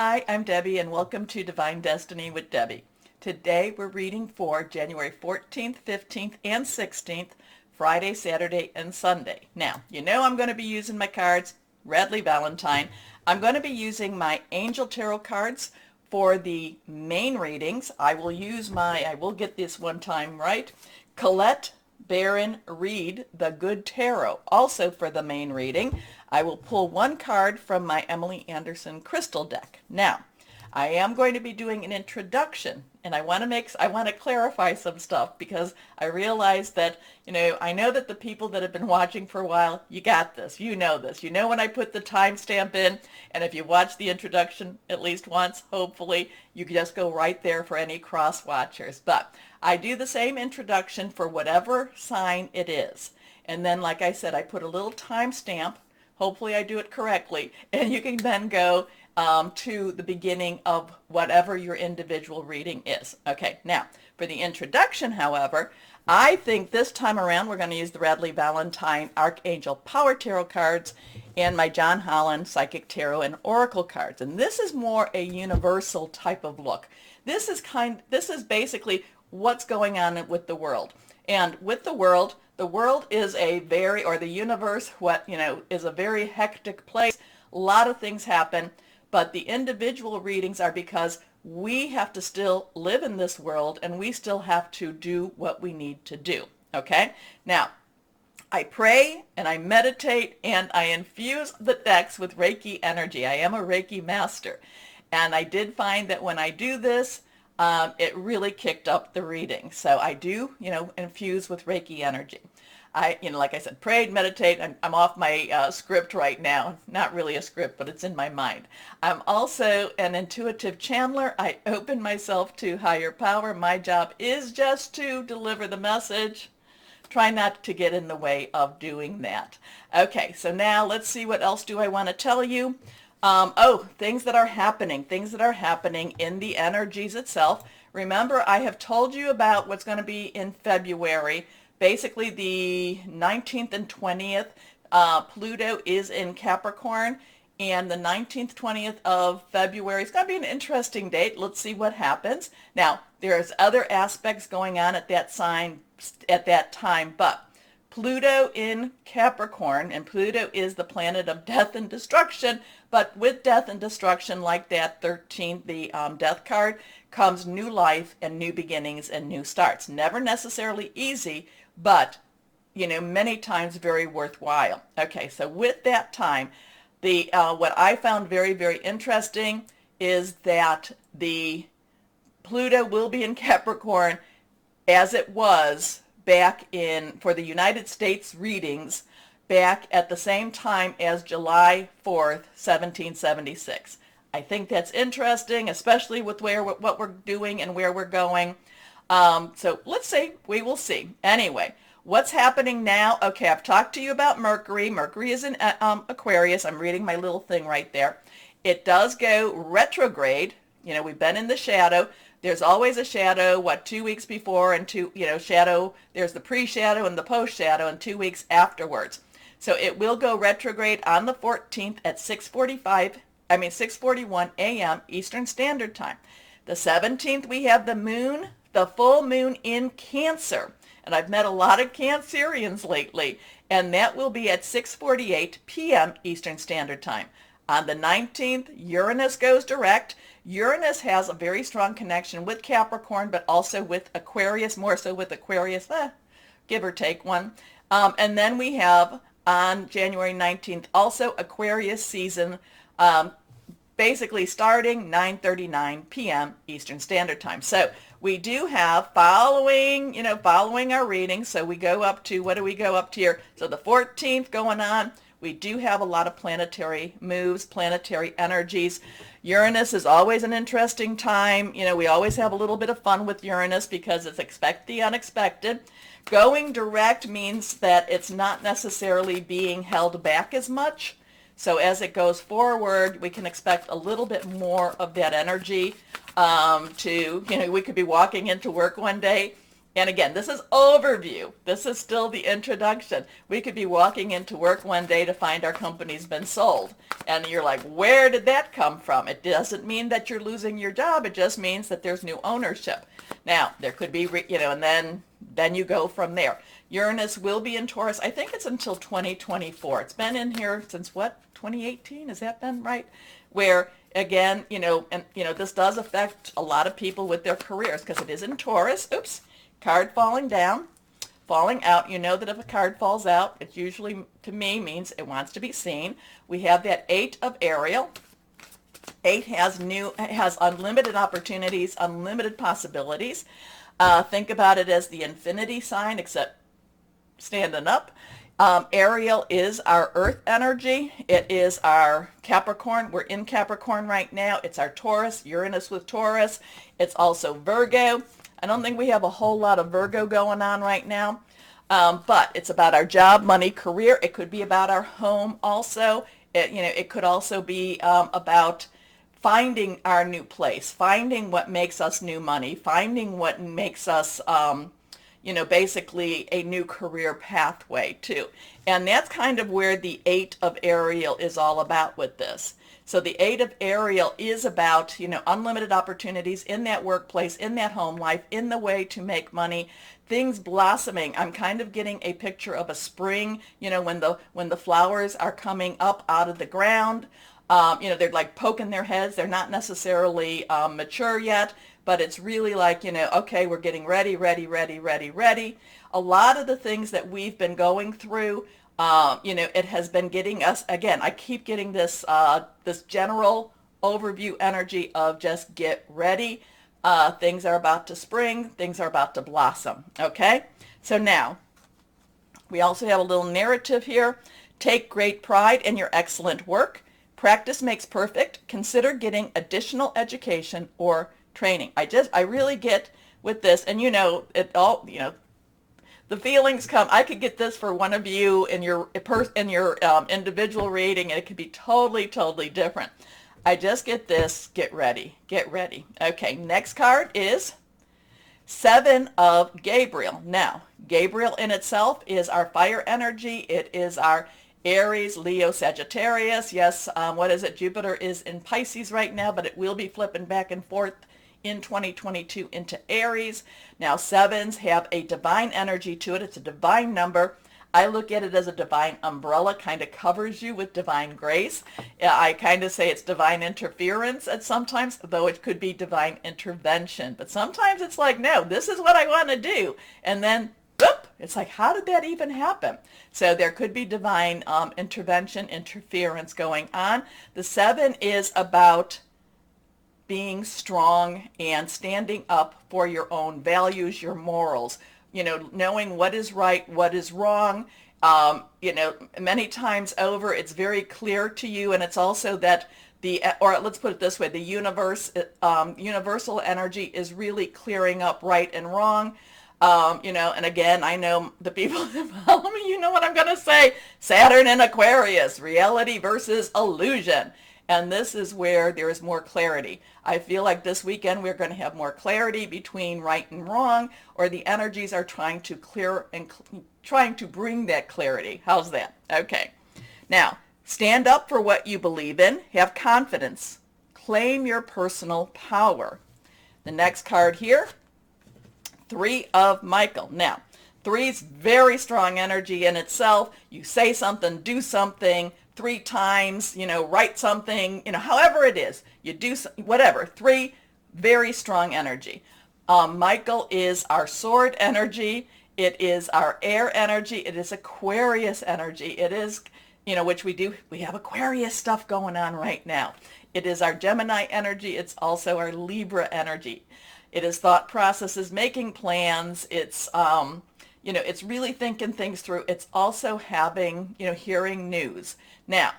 Hi, I'm Debbie and welcome to Divine Destiny with Debbie. Today we're reading for January 14th, 15th, and 16th, Friday, Saturday, and Sunday. Now, you know I'm going to be using my cards, Radley Valentine. I'm going to be using my Angel Tarot cards for the main readings. I will get this one time right, Colette Baron Reed, the Good Tarot, also for the main reading. I will pull one card from my Emily Anderson crystal deck. Now, I am going to be doing an introduction, and I want to clarify some stuff because I realize that, I know that the people that have been watching for a while, you got this, you know this. You know when I put the timestamp in, and if you watch the introduction at least once, hopefully, you can just go right there for any cross-watchers. But I do the same introduction for whatever sign it is. And then, like I said, I put a little timestamp. Hopefully I do it correctly. And you can then go to the beginning of whatever your individual reading is. Okay, now, for the introduction, however, I think this time around we're going to use the Radley Valentine Archangel Power Tarot cards and my John Holland Psychic Tarot and Oracle cards. And this is more a universal type of look. This is basically what's going on with the world. And with the world is the universe, is a very hectic place. A lot of things happen, but the individual readings are because we have to still live in this world and we still have to do what we need to do. Okay? Now, I pray and I meditate and I infuse the decks with Reiki energy. I am a Reiki master. And I did find that when I do this, it really kicked up the reading. So I do, infuse with Reiki energy. Like I said, prayed, meditate. I'm off my script right now. Not really a script, but it's in my mind. I'm also an intuitive channeler. I open myself to higher power. My job is just to deliver the message. Try not to get in the way of doing that. Okay, so now let's see, what else do I want to tell you? Things that are happening in the energies itself. Remember, I have told you about what's going to be in February. Basically, the 19th and 20th, Pluto is in Capricorn, and the 19th, 20th of February is going to be an interesting date. Let's see what happens. Now, there's other aspects going on at that time, but Pluto in Capricorn, and Pluto is the planet of death and destruction, but with death and destruction, like that 13th, the death card, comes new life and new beginnings and new starts. Never necessarily easy, but, many times very worthwhile. Okay, so with that time, what I found very, very interesting is that the Pluto will be in Capricorn as it was back for the United States readings back at the same time as July 4th, 1776. I think that's interesting, especially with what we're doing and where we're going. So let's see. We will see. Anyway, what's happening now? Okay, I've talked to you about Mercury. Mercury is in Aquarius. I'm reading my little thing right there. It does go retrograde. We've been in the shadow. There's always a shadow, 2 weeks before, and shadow, there's the pre-shadow and the post-shadow, and 2 weeks afterwards. So it will go retrograde on the 14th at 6:41 a.m. Eastern Standard Time. The 17th, we have the full moon in Cancer. And I've met a lot of Cancerians lately, and that will be at 6:48 p.m. Eastern Standard Time. On the 19th, Uranus goes direct. Uranus has a very strong connection with Capricorn, but also with Aquarius, more so with Aquarius, give or take one. And then we have on January 19th, also Aquarius season, basically starting 9:39 p.m. Eastern Standard Time. So we do have following our reading. So we go up to, what do we go up to here? So the 14th going on. We do have a lot of planetary moves, planetary energies. Uranus is always an interesting time. We always have a little bit of fun with Uranus because it's expect the unexpected. Going direct means that it's not necessarily being held back as much. So as it goes forward, we can expect a little bit more of that energy we could be walking into work one day And again, this is overview. This is still the introduction. We could be walking into work one day to find our company's been sold. And you're like, where did that come from? It doesn't mean that you're losing your job. It just means that there's new ownership. Now, there could be, and then you go from there. Uranus will be in Taurus. I think it's until 2024. It's been in here since what? 2018? Has that been right? Where again, this does affect a lot of people with their careers because it is in Taurus. Oops. Card falling down, falling out. You know that if a card falls out, it usually, to me, means it wants to be seen. We have that 8 of Ariel. 8 has unlimited opportunities, unlimited possibilities. Think about it as the infinity sign, except standing up. Ariel is our earth energy. It is our Capricorn. We're in Capricorn right now. It's our Taurus, Uranus with Taurus. It's also Virgo. I don't think we have a whole lot of Virgo going on right now, but it's about our job, money, career. It could be about our home also. It could also be about finding our new place, finding what makes us new money, finding what makes us, basically a new career pathway too. And that's kind of where the 8 of Ariel is all about with this. So the 8 of Ariel is about, unlimited opportunities in that workplace, in that home life, in the way to make money, things blossoming. I'm kind of getting a picture of a spring, when the flowers are coming up out of the ground. They're like poking their heads. They're not necessarily mature yet, but it's really like, okay, we're getting ready, ready, ready, ready, ready. A lot of the things that we've been going through, it has been getting us, again, I keep getting this general overview energy of just get ready. Things are about to spring. Things are about to blossom. Okay? So now, we also have a little narrative here. Take great pride in your excellent work. Practice makes perfect. Consider getting additional education or training. I really get with this, and the feelings come. I could get this for one of you in your individual reading, and it could be totally, totally different. I just get this. Get ready. Get ready. Okay, next card is 7 of Gabriel. Now, Gabriel in itself is our fire energy. It is our Aries, Leo, Sagittarius. Yes, what is it? Jupiter is in Pisces right now, but it will be flipping back and forth in 2022 into Aries. Now, 7s have a divine energy to it. It's a divine number. I look at it as a divine umbrella, kind of covers you with divine grace. I kind of say it's divine interference at sometimes, though it could be divine intervention. But sometimes it's like, no, this is what I want to do. And then, whoop, it's like, how did that even happen? So there could be divine intervention, interference going on. The 7 is about being strong and standing up for your own values, your morals, knowing what is right, what is wrong. Many times over, it's very clear to you, and it's also that or let's put it this way, the universal energy is really clearing up right and wrong. And again, I know the people that follow me, you know what I'm going to say. Saturn in Aquarius, reality versus illusion. And this is where there is more clarity. I feel like this weekend we're going to have more clarity between right and wrong, or the energies are trying to clear and trying to bring that clarity. How's that? Okay. Now, stand up for what you believe in. Have confidence. Claim your personal power. The next card here, 3 of Michael. Now, 3's very strong energy in itself. You say something, do something 3 times, write something, however it is, you do whatever. 3, very strong energy. Michael is our sword energy. It is our air energy. It is Aquarius energy. It is, which we have Aquarius stuff going on right now. It is our Gemini energy. It's also our Libra energy. It is thought processes, making plans. It's, it's really thinking things through. It's also having, hearing news. Now,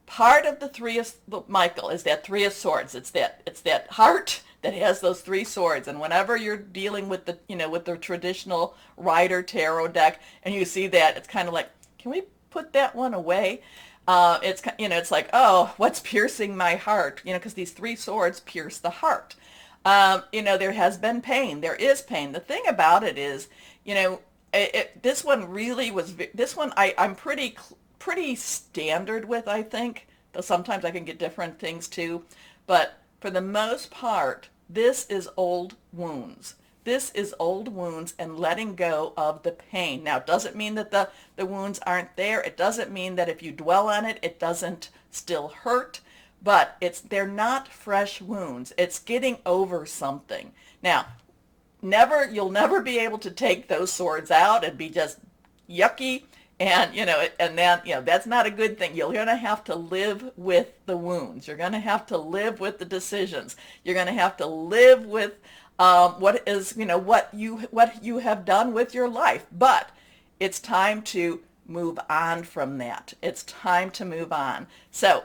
part of the 3 of Michael is that 3 of Swords. It's that heart that has those 3 swords. And whenever you're dealing with the, with the traditional Rider Tarot deck, and you see that, it's kind of like, can we put that one away? It's like, oh, what's piercing my heart? Because these 3 swords pierce the heart. There has been pain. There is pain. The thing about it is, this one really was, this one I'm pretty standard with, I think. Though sometimes I can get different things too. But for the most part, this is old wounds. This is old wounds and letting go of the pain. Now, it doesn't mean that the wounds aren't there. It doesn't mean that if you dwell on it, it doesn't still hurt. But they're not fresh wounds. It's getting over something. Now, you'll never be able to take those swords out and be just yucky. And, and then, that's not a good thing. You're going to have to live with the wounds. You're going to have to live with the decisions. You're going to have to live with what you have done with your life. But it's time to move on from that. It's time to move on. So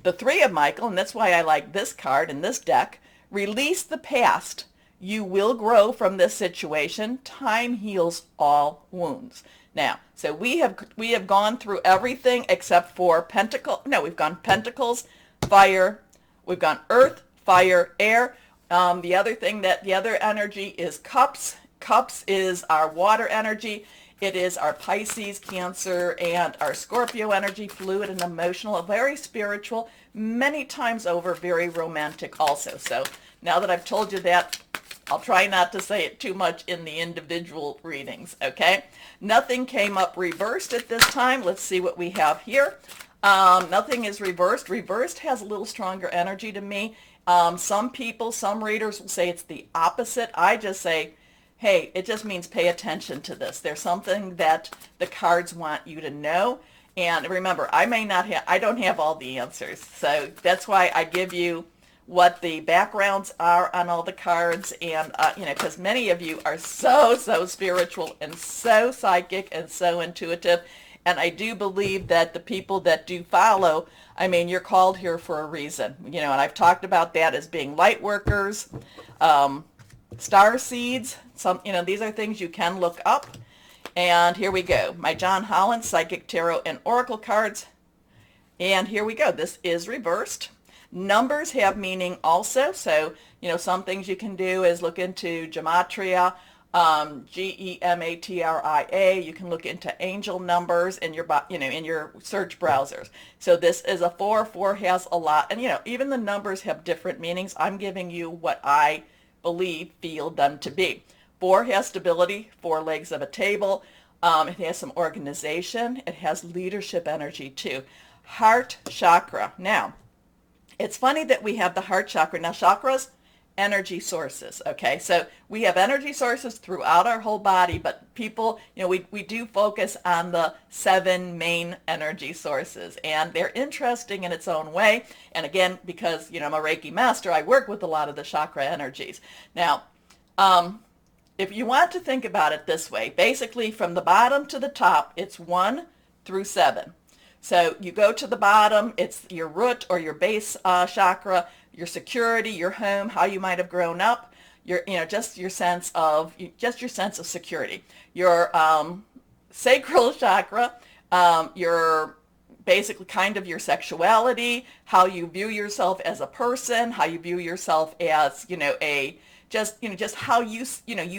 the Three of Michael, and that's why I like this card in this deck, release the past. You will grow from this situation. Time heals all wounds. Now, so we have gone through everything except for Pentacle. No, we've gone Pentacles, fire. We've gone Earth, fire, air. The other energy is Cups. Cups is our water energy. It is our Pisces, Cancer, and our Scorpio energy, fluid and emotional, very spiritual, many times over, very romantic also. So now that I've told you that, I'll try not to say it too much in the individual readings, okay? Nothing came up reversed at this time. Let's see what we have here. Nothing is reversed. Reversed has a little stronger energy to me. Some readers will say it's the opposite. I just say, hey, it just means pay attention to this. There's something that the cards want you to know. And remember, I don't have all the answers. So that's why I give you what the backgrounds are on all the cards. And, because many of you are so spiritual and so psychic and so intuitive. And I do believe that the people that do follow, you're called here for a reason. And I've talked about that as being light workers, star seeds. These are things you can look up. And here we go. My John Holland Psychic Tarot and Oracle cards. And here we go. This is reversed. Numbers have meaning also. So, some things you can do is look into gematria, Gematria. You can look into angel numbers in your search browsers. So this is a 4. 4 has a lot. And, even the numbers have different meanings. I'm giving you what I feel them to be. 4 has stability, 4 legs of a table. It has some organization. It has leadership energy too. Heart chakra. Now, it's funny that we have the heart chakra. Now, chakras, energy sources, okay? So we have energy sources throughout our whole body, but people, we do focus on the 7 main energy sources, and they're interesting in its own way. And again, because, I'm a Reiki master, I work with a lot of the chakra energies. Now, if you want to think about it this way, basically from the bottom to the top, it's 1 through 7. So you go to the bottom, it's your root or your base chakra, your security, your home, how you might have grown up, just your sense of security. Your sacral chakra, your basically kind of your sexuality, how you view yourself as a person, how you view yourself as, just how you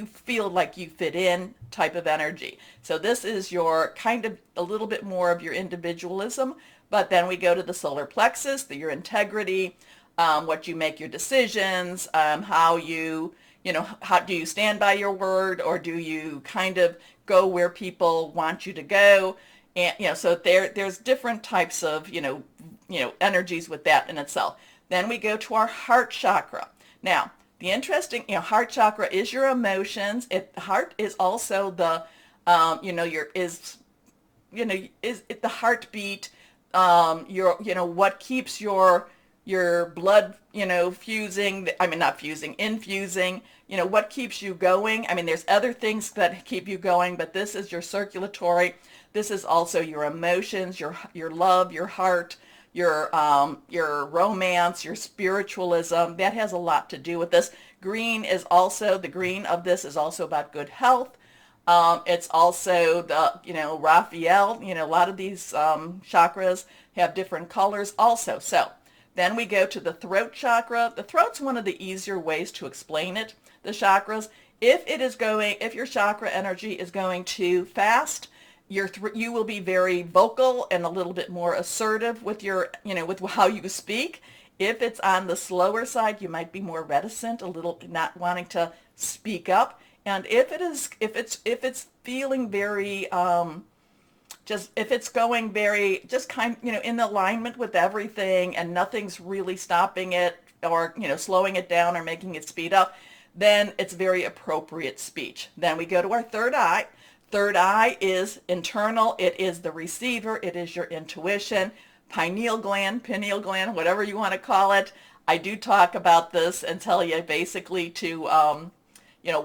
feel like you fit in type of energy. So this is your kind of a little bit more of your individualism, but then we go to the solar plexus, your integrity, what you make your decisions, how do you stand by your word, or do you kind of go where people want you to go? And, so there's different types of, energies with that in itself. Then we go to our heart chakra. Now, the interesting, heart chakra is your emotions. Heart is also the, is the heartbeat. What keeps your blood, infusing. What keeps you going. There's other things that keep you going, but this is your circulatory. This is also your emotions, your love, your heart, your romance, your spiritualism. That has a lot to do with this. The green of this is also about good health. It's also the, Raphael, a lot of these chakras have different colors also. So Then we go to the throat chakra. The throat's one of the easier ways to explain it, the chakras. If your chakra energy is going too fast, you will be very vocal and a little bit more assertive with with how you speak. If it's on the slower side, you might be more reticent, a little not wanting to speak up. And if it's feeling very if it's going very in alignment with everything and nothing's really stopping it or slowing it down or making it speed up, then it's very appropriate speech. Then we go to our third eye. Third eye is internal. It is the receiver. It is your intuition, pineal gland, whatever you want to call it. I do talk about this and tell you basically to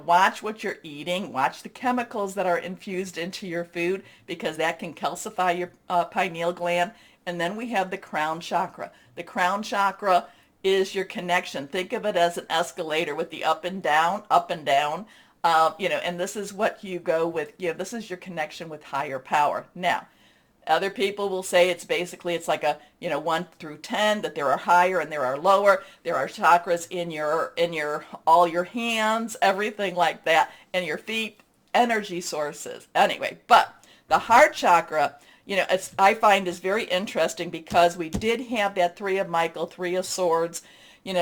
watch what you're eating, watch the chemicals that are infused into your food, because that can calcify your pineal gland. And then we have the crown chakra. The crown chakra is your connection. Think of it as an escalator with the up and down, and this is what you go with. This is your connection with higher power. Now, other people will say it's like a 1 through 10, that there are higher and there are lower. There are chakras in your all your hands, everything like that, and your feet, energy sources. Anyway, but the heart chakra, I find is very interesting, because we did have that 3 of Michael, 3 of Swords,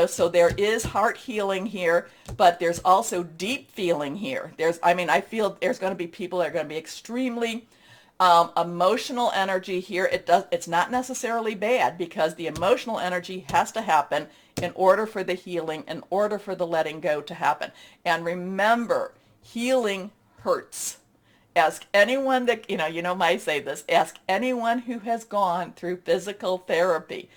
so there is heart healing here, but there's also deep feeling here. I feel there's going to be people that are going to be extremely emotional energy here. It's not necessarily bad, because the emotional energy has to happen in order for the healing, in order for the letting go to happen. And remember, healing hurts. Ask anyone that, I say this, ask anyone who has gone through physical therapy.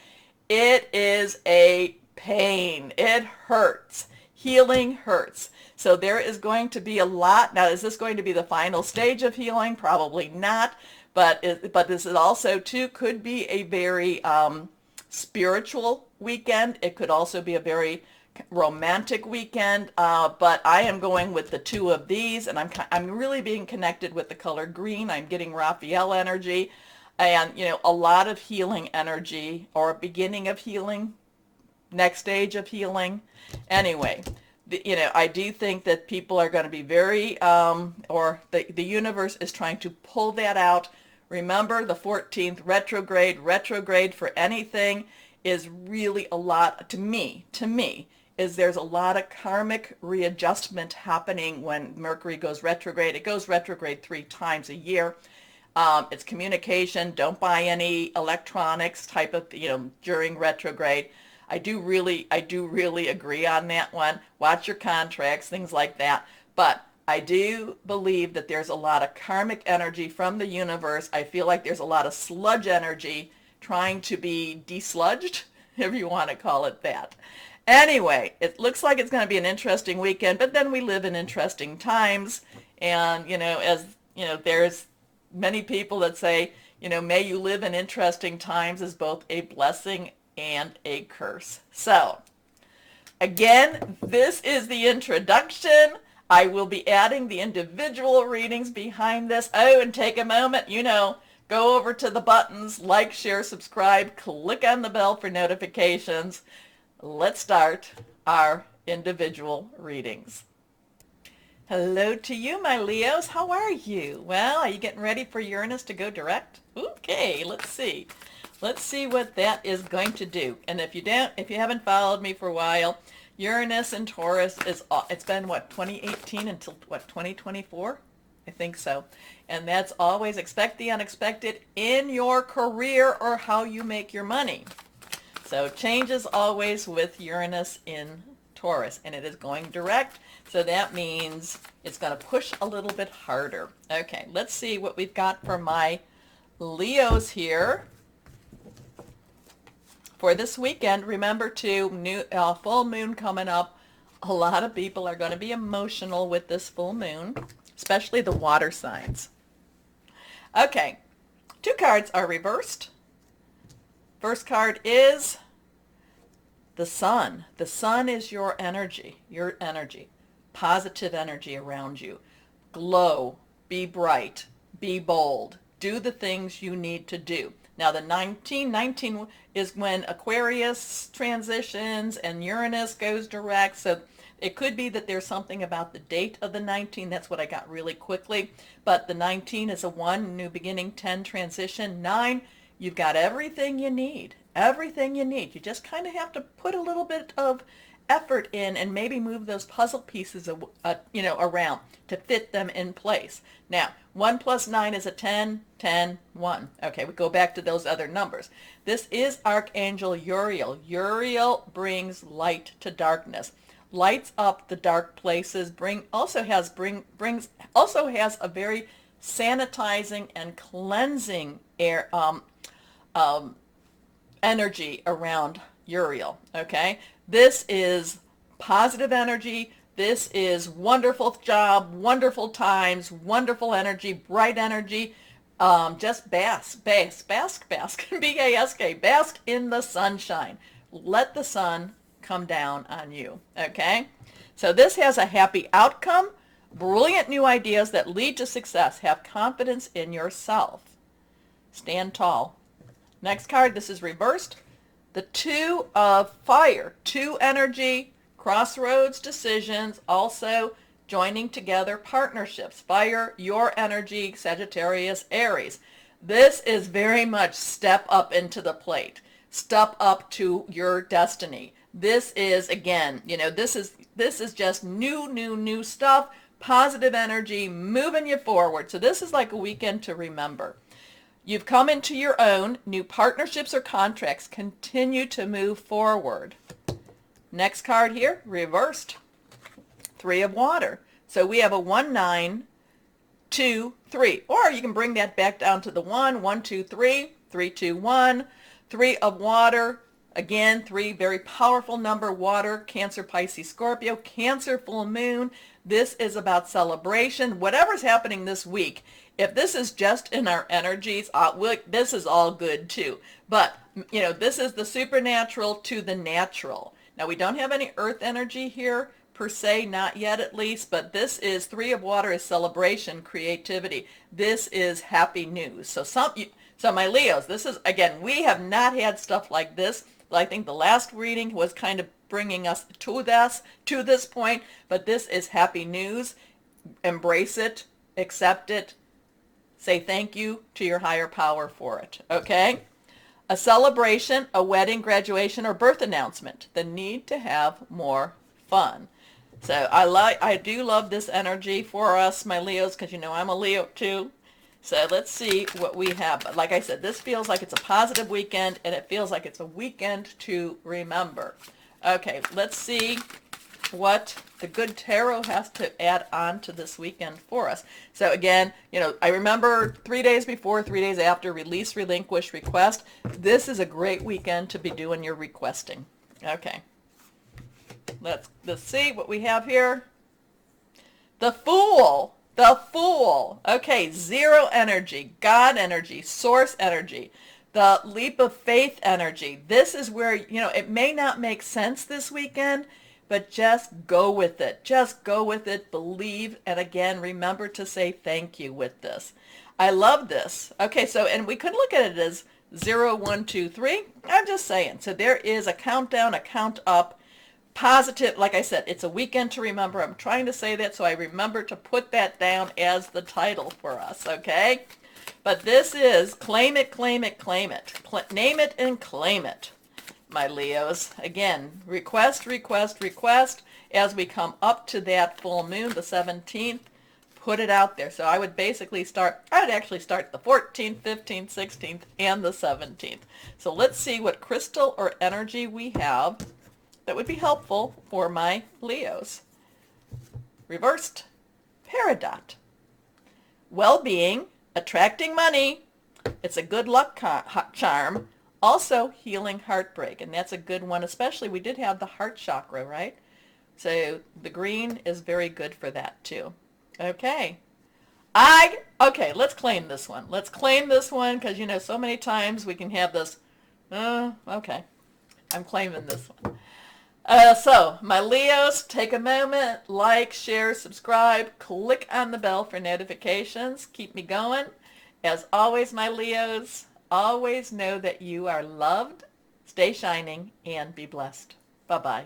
It is a pain. It hurts. Healing hurts. So there is going to be a lot. Now, is this going to be the final stage of healing? Probably not. But this is also, too, could be a very spiritual weekend. It could also be a very romantic weekend. But I am going with the 2 of these, and I'm really being connected with the color green. I'm getting Raphael energy, and a lot of healing energy, or beginning of healing, next stage of healing. Anyway, I do think that people are going to be very, or the universe is trying to pull that out. Remember, the 14th retrograde for anything is really a lot, to me, is there's a lot of karmic readjustment happening when Mercury goes retrograde. It goes retrograde 3 times a year. It's communication. Don't buy any electronics type of, during retrograde. I do really agree on that one. Watch your contracts, things like that. But I do believe that there's a lot of karmic energy from the universe. I feel like there's a lot of sludge energy trying to be desludged, if you want to call it that. Anyway, it looks like it's going to be an interesting weekend, but then we live in interesting times. And, there's many people that say, may you live in interesting times is both a blessing and a curse. So, again, this is the introduction. I will be adding the individual readings behind this. Oh, and take a moment, go over to the buttons, like, share, subscribe, click on the bell for notifications. Let's start our individual readings. Hello to you, my Leos. How are you? Well, are you getting ready for Uranus to go direct? Okay, let's see. Let's see what that is going to do. And if you haven't followed me for a while, Uranus and Taurus it's been 2018 until 2024? I think so. And that's always expect the unexpected in your career or how you make your money. So change is always with Uranus in Taurus, and it is going direct. So that means it's going to push a little bit harder. Okay, let's see what we've got for my Leos here. For this weekend, remember full moon coming up. A lot of people are going to be emotional with this full moon, especially the water signs. Okay, 2 cards are reversed. First card is the sun. The sun is your energy, positive energy around you. Glow, be bright, be bold, do the things you need to do. Now the 19 is when Aquarius transitions and Uranus goes direct. So it could be that there's something about the date of the 19. That's what I got really quickly. But the 19 is a 1, new beginning, 10, transition. 9, you've got everything you need. Everything you need. You just kind of have to put a little bit of effort in and maybe move those puzzle pieces around to fit them in place. Now, 1 plus 9 is a 10, 10, 1. Okay, we go back to those other numbers. This is Archangel Uriel. Uriel brings light to darkness, lights up the dark places, also has a very sanitizing and cleansing energy around Uriel. Okay, this is positive energy. This is wonderful job, wonderful times, wonderful energy, bright energy. Just bask, B-A-S-K, bask in the sunshine. Let the sun come down on you, okay? So this has a happy outcome, brilliant new ideas that lead to success. Have confidence in yourself. Stand tall. Next card, this is reversed. The 2 of fire, 2 energy, crossroads decisions, also joining together partnerships. Fire, your energy, Sagittarius, Aries. This is very much step up into the plate. Step up to your destiny. This is, again, this is just new stuff, positive energy, moving you forward. So this is like a weekend to remember. You've come into your own. New partnerships or contracts continue to move forward. Next card here, reversed. 3 of water. So we have a 1, 9, 2, 3. Or you can bring that back down to the 1, 1, 2, 3, 3, 2, 1. 3 of water. Again, 3, very powerful number, water, Cancer, Pisces, Scorpio, Cancer full moon. This is about celebration. Whatever's happening this week, if this is just in our energies, this is all good too. But, this is the supernatural to the natural. Now, we don't have any earth energy here per se, not yet at least, but this is 3 of water is celebration, creativity. This is happy news. So my Leos, this is, again, we have not had stuff like this. I think the last reading was kind of bringing us to this point, but this is happy news. Embrace it, accept it, say thank you to your higher power for it, okay? A celebration, a wedding, graduation, or birth announcement. The need to have more fun. So I do love this energy for us, my Leos, because I'm a Leo too. So let's see what we have. But like I said, this feels like it's a positive weekend, and it feels like it's a weekend to remember. Okay, let's see what the good tarot has to add on to this weekend for us. So again, I remember 3 days before, 3 days after, release, relinquish, request. This is a great weekend to be doing your requesting. Okay, let's see what we have here. The Fool. The Fool. Okay, 0 energy, God energy, source energy, the leap of faith energy. This is where, it may not make sense this weekend, but just go with it. Just go with it, believe, and again, remember to say thank you with this. I love this. Okay, so, and we could look at it as 0, 1, 2, 3. I'm just saying. So there is a countdown, a count up. Positive, like I said, it's a weekend to remember. I'm trying to say that so I remember to put that down as the title for us, okay? But this is claim it, claim it, claim it. Name it and claim it, my Leos. Again, request, request, request. As we come up to that full moon, the 17th, put it out there. So I would actually start the 14th, 15th, 16th, and the 17th. So let's see what crystal or energy we have that would be helpful for my Leos. Reversed, Peridot. Well-being, attracting money. It's a good luck charm. Also healing heartbreak, and that's a good one, especially we did have the heart chakra, right? So the green is very good for that too. Okay. Okay, let's claim this one. Let's claim this one because, so many times we can have this, okay. I'm claiming this one. So, my Leos, take a moment, like, share, subscribe, click on the bell for notifications. Keep me going. As always, my Leos, always know that you are loved, stay shining, and be blessed. Bye-bye.